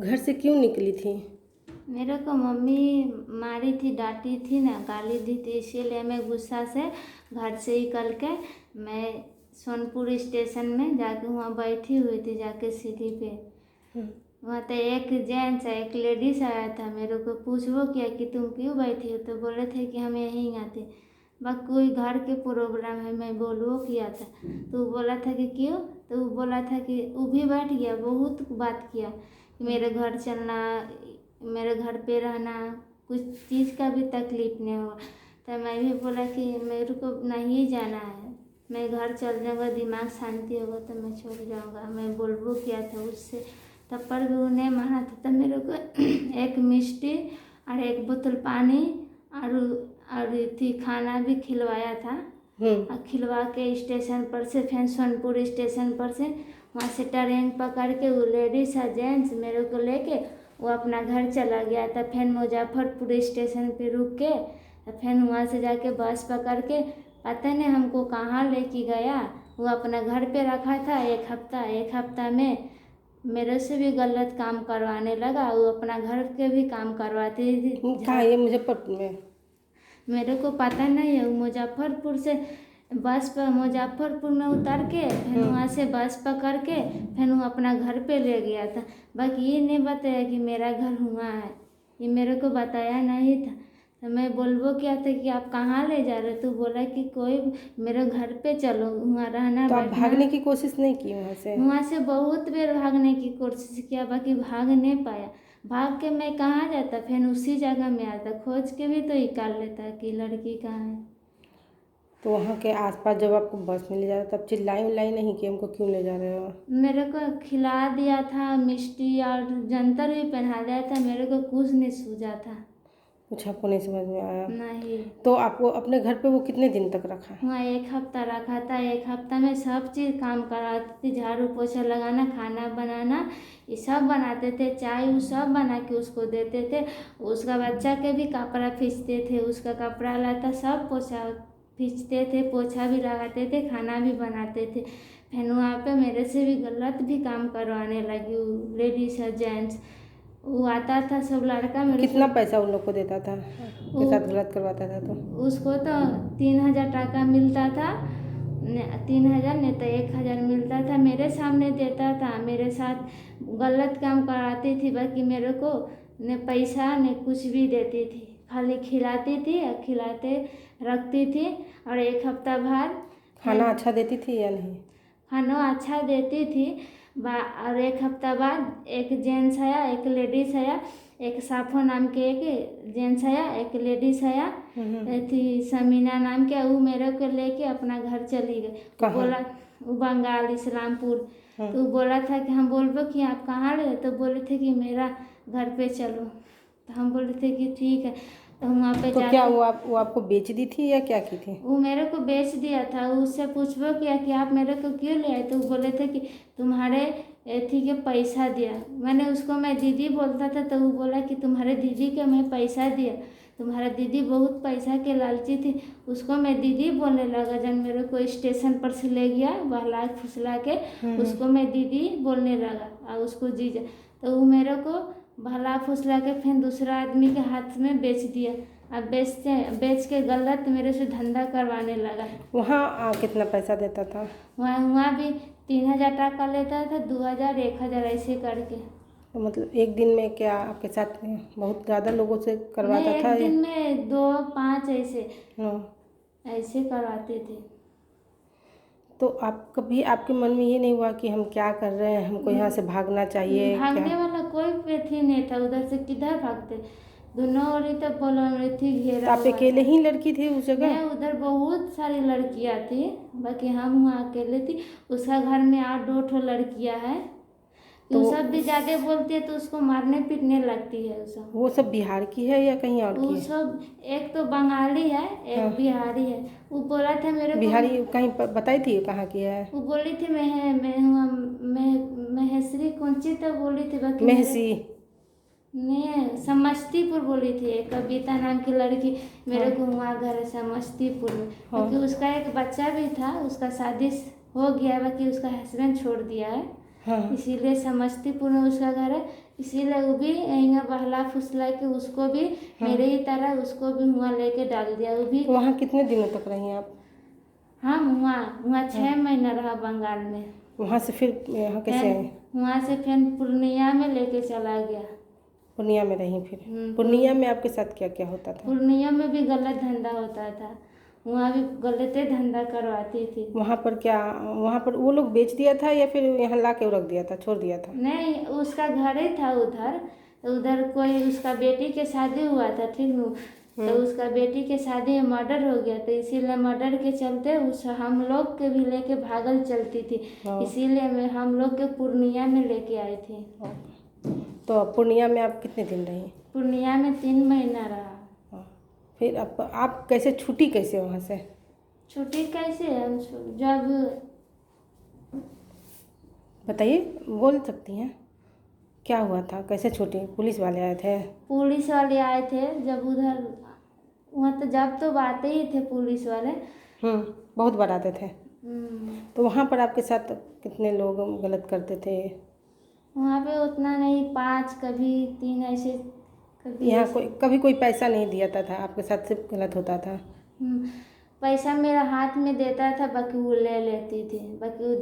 घर से क्यों निकली थी? मेरे को मम्मी मारी थी, डांटी थी ना, गाली दी थी, इसीलिए मैं गुस्सा से घर से निकल के मैं सोनपुर स्टेशन में जाके वहाँ बैठी हुई थी, जाके सीढ़ी पे। वहाँ तो एक जेंट्स एक लेडीज आया था, मेरे को पूछो किया कि तुम क्यों बैठी हो, तो बोले थे कि हम यहीं आते, बस कोई घर के प्रोग्राम है, मैं बोलो किया था। तो बोला था कि क्यों, तो वो बोला था कि वो भी बैठ गया, बहुत बात किया कि मेरे घर चलना, मेरे घर पे रहना, कुछ चीज़ का भी तकलीफ नहीं हुआ। तो मैं भी बोला कि मेरे को नहीं जाना है, मैं घर चल जाऊँगा, दिमाग शांति होगा तो मैं छोड़ जाऊँगा। मैं बोलबो किया था उससे, तब पर भी उन्हें माना था। तब मेरे को एक मिष्टी और एक बोतल पानी और थी खाना भी खिलवाया था। और खिलवा के स्टेशन पर से फिर सोनपुर स्टेशन पर से वहाँ से ट्रेन पकड़ के वो लेडीज और जेंट्स मेरे को लेके वो अपना घर चला गया था। फिर मुजफ्फरपुर स्टेशन पे रुक के फिर वहाँ से जाके बस पकड़ के पता नहीं हमको कहाँ लेके गया। वो अपना घर पे रखा था एक हफ्ता में मेरे से भी गलत काम करवाने लगा। वो अपना घर के भी काम करवाती थी। कहाँ, ये मुजफ्फरपुर में? मेरे को पता नहीं है। वो मुजफ्फरपुर से बस पर मुजफ्फरपुर में उतर के फिर वहाँ से बस पकड़ के फिर वो अपना घर पे ले गया था। बाकी ये नहीं बताया कि मेरा घर हुआ है, ये मेरे को बताया नहीं था। तो मैं बोलबो क्या था कि आप कहाँ ले जा रहे, तो बोला कि कोई मेरे घर पे चलो, वहाँ रहना तो आप बैठना। भागने की कोशिश नहीं की वहाँ से? वहाँ से बहुत बेर भागने की कोशिश किया, बाकी भाग नहीं पाया। भाग के मैं कहाँ जाता, फिर उसी जगह में आता, खोज के भी तो निकाल लेता कि लड़की कहाँ है। तो वहाँ के आसपास जब आपको बस में ले जा रहा तब चिल्लाई उल्लाई नहीं कि हमको क्यों ले जा रहे हो? मेरे को खिला दिया था मिष्टी और जंतर भी पहना दिया था, मेरे को कुछ नहीं सूझा था। कुछ आपको नहीं समझ में आया? नहीं। तो आपको अपने घर पे वो कितने दिन तक रखा? वहाँ एक हफ्ता रखा था। एक हफ्ता में सब चीज़ काम कराती थी, झाड़ू पोछा लगाना, खाना बनाना, ये सब बनाते थे, चाय वो सब बना के उसको देते थे। उसका बच्चा के भी कपड़ा खींचते थे, उसका कपड़ा लाता सब पोछा खींचते थे, पोछा भी लगाते थे, खाना भी बनाते थे। फिर वहाँ पे मेरे से भी गलत भी काम करवाने लगी वो लेडीज और जेंट्स। वो आता था सब लड़का मेरे कितना पैसा उन लोग को देता था के साथ गलत करवाता था? तो उसको तो 3,000 टाका मिलता था, 3,000 नहीं तो 1,000 मिलता था। मेरे सामने देता था, मेरे साथ गलत काम कराती थी, बाकी मेरे को न पैसा न कुछ भी देती थी, खाली खिलाती थी और खिलाते रखती थी। और एक हफ्ता बाद खाना अच्छा देती थी या नहीं? खाना अच्छा देती थी। और एक हफ्ता बाद एक जेंट्स आया, एक लेडीज आया, एक साफो नाम के एक जेंट्स आया, एक लेडीज आया थी समीना नाम के। वो मेरे को लेके अपना घर चली गई। बोला वो बंगाल इस्लामपुर। तो वो बोला था कि हम बोलबो कि आप कहाँ रहे, तो बोले थे कि मेरा घर पे चलो। तो हम बोले थे कि ठीक है। तो वहाँ पे तो क्या वो आपको बेच दी थी या क्या की थी? वो मेरे को बेच दिया था। उससे पूछबो किया कि आप मेरे को क्यों ले आए, तो वो बोले थे कि तुम्हारे एथी के पैसा दिया। मैंने उसको मैं दीदी बोलता था, तो वो बोला कि तुम्हारे दीदी के मैं पैसा दिया, तुम्हारा दीदी बहुत पैसा के लालची थी। उसको मैं दीदी बोलने लगा। जब मेरे को स्टेशन पर से ले गया बहला फुसला के, उसको मैं दीदी बोलने लगा और उसको जीजा। तो वो मेरे को भला फुसला के फिर दूसरा आदमी के हाथ में बेच दिया। अब बेच के गलत मेरे से धंधा करवाने लगा। वहाँ कितना पैसा देता था? वहाँ भी 3,000 टाका लेता था, 2,000 1,000 ऐसे करके। तो मतलब एक दिन में क्या आपके साथ बहुत ज़्यादा लोगों से करवाता था? एक दिन में 2-5 ऐसे ऐसे करवाते थे। तो आप कभी आपके मन में ये नहीं हुआ कि हम क्या कर रहे हैं, हमको यहाँ से भागना चाहिए? भागने वाला कोई व्यक्ति नहीं था, उधर से किधर भागते, दोनों ओर तो पुलिस थी घेरा। आप अकेले ही लड़की थी उस जगह? उधर बहुत सारी लड़कियां थी, बाकी हम वहाँ अकेले थी। उसका घर में 8-9 लड़कियां हैं। तो सब भी ज़्यादा बोलती है तो उसको मारने पीटने लगती है। वो सब बिहार की है या कहीं और की? वो सब एक तो बंगाली है, एक बिहारी है। वो बोला था मेरे को। बिहारी कहीं बताई थी कहाँ की है? वो बोली थी महेश्वरी कौन सी तो बोली थी, बाकी महसी नहीं समस्तीपुर बोली थी। एक कविता नाम की लड़की मेरे को वहाँ घर है समस्तीपुर में। क्योंकि उसका एक बच्चा भी था, उसका शादी हो गया, बाकी उसका हस्बैंड छोड़ दिया है। हाँ इसीलिए समस्तीपुर में उसका घर है। इसीलिए वो भी यहाँ बहला फुसला के उसको भी मेरे ही तरह उसको भी वहाँ लेके डाल दिया। वो भी तो वहाँ कितने दिनों तक रही आप? हाँ, वहाँ 6 महीना रहा बंगाल में। वहाँ से फिर यहाँ कैसे आए? वहाँ से फिर पूर्णिया में लेके चला गया। पूर्णिया में रही फिर? पूर्णिया में आपके साथ क्या क्या होता था? पूर्णिया में भी गलत धंधा होता था, वहाँ भी गलत धंधा करवाती थी। वहाँ पर क्या, वहाँ पर वो लोग बेच दिया था या फिर यहाँ ला के रख दिया था, छोड़ दिया था? नहीं, उसका घर ही था उधर। उधर कोई उसका बेटी के शादी हुआ था, ठीक न, तो उसका बेटी के शादी में मर्डर हो गया, तो इसीलिए मर्डर के चलते उस हम लोग के भी लेके भागल चलती थी। इसीलिए हम लोग के पूर्णिया में लेके आई थी। तो पूर्णिया में आप कितने दिन रही? पूर्णिया में 3 महीना रहा। फिर आप कैसे छुट्टी कैसे वहाँ से? छुट्टी कैसे हम जब बताइए, बोल सकती हैं क्या हुआ था, कैसे छुट्टी? पुलिस वाले आए थे? पुलिस वाले आए थे जब उधर, वहाँ तो जब तो आते ही थे पुलिस वाले। बहुत बार आते थे। तो वहाँ पर आपके साथ कितने लोग गलत करते थे? वहाँ पे उतना नहीं, 5 कभी 3 ऐसे कभी। यहाँ कभी कोई पैसा नहीं दिया था आपके साथ, सिर्फ गलत होता था? पैसा मेरा हाथ में देता था, बाकी वो ले लेती थी। बाकी वो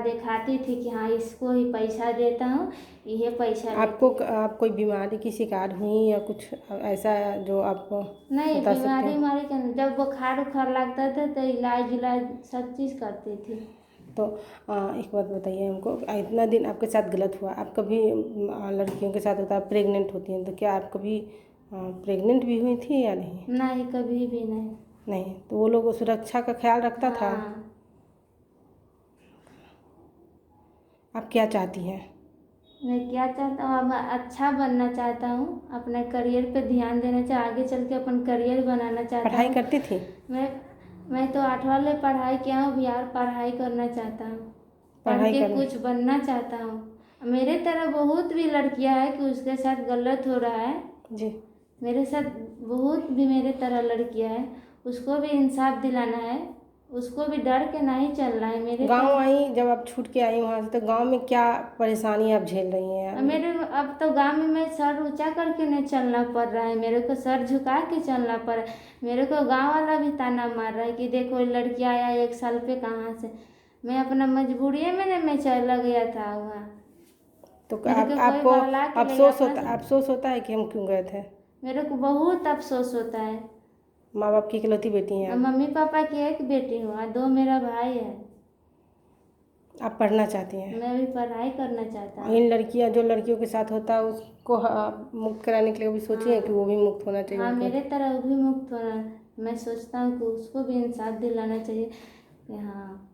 दिखाती थी कि हाँ इसको ही पैसा देता हूँ, ये पैसा आपको आप कोई बीमारी की शिकार हुई या कुछ ऐसा जो आपको नहीं? बता सकते हैं? बीमारी का जब बुखार उखार लगता था तो इलाज सब चीज़ करती थी। तो एक बात बताइए हमको, इतना दिन आपके साथ गलत हुआ, आप कभी लड़कियों के साथ होता है प्रेग्नेंट होती हैं, तो क्या आप कभी प्रेग्नेंट भी हुई थी या नहीं? नहीं, कभी भी नहीं। नहीं, तो वो लोग सुरक्षा का ख्याल रखता था? आप क्या चाहती हैं? मैं क्या चाहता हूँ, अब अच्छा बनना चाहता हूँ, अपने करियर पे ध्यान देना चाहता हूँ, आगे चल के अपन करियर बनाना चाहता हूँ। पढ़ाई करती थी? मैं तो 8वां ले पढ़ाई किया हूँ, अभी और पढ़ाई करना चाहता हूँ, पढ़ के कुछ बनना चाहता हूँ। मेरे तरह बहुत भी लड़कियां हैं कि उसके साथ गलत हो रहा है जी। मेरे साथ बहुत भी मेरे तरह लड़कियां हैं, उसको भी इंसाफ दिलाना है, उसको भी डर के नहीं चलना है। मेरे गांव आई, जब आप छूट के आई वहाँ से, तो गांव में क्या परेशानी आप झेल रही हैं? अब तो गांव में मैं सर ऊंचा करके नहीं चलना पड़ रहा है, मेरे को सर झुका के चलना पड़ रहा है। मेरे को गांव वाला भी ताना मार रहा है कि देखो लड़की आया 1 साल पे कहाँ से। मैं अपना मजबूरी में मैं चला गया था वहाँ। तो आपको अफसोस होता है कि हम क्यों गए थे? मेरे को बहुत अफसोस होता है। माँ बाप की इकलौती बेटी हैं? मम्मी पापा की एक बेटी हूँ, 2 मेरा भाई है। आप पढ़ना चाहती हैं? मैं भी पढ़ाई करना चाहता हूँ। इन जो लड़कियों के साथ होता है उसको मुक्त कराने के लिए भी सोचिए। हाँ। कि वो भी मुक्त होना चाहिए। हाँ, मेरे तरह वो भी मुक्त होना, मैं सोचता हूँ कि उसको भी इंसाफ दिलाना चाहिए। हाँ।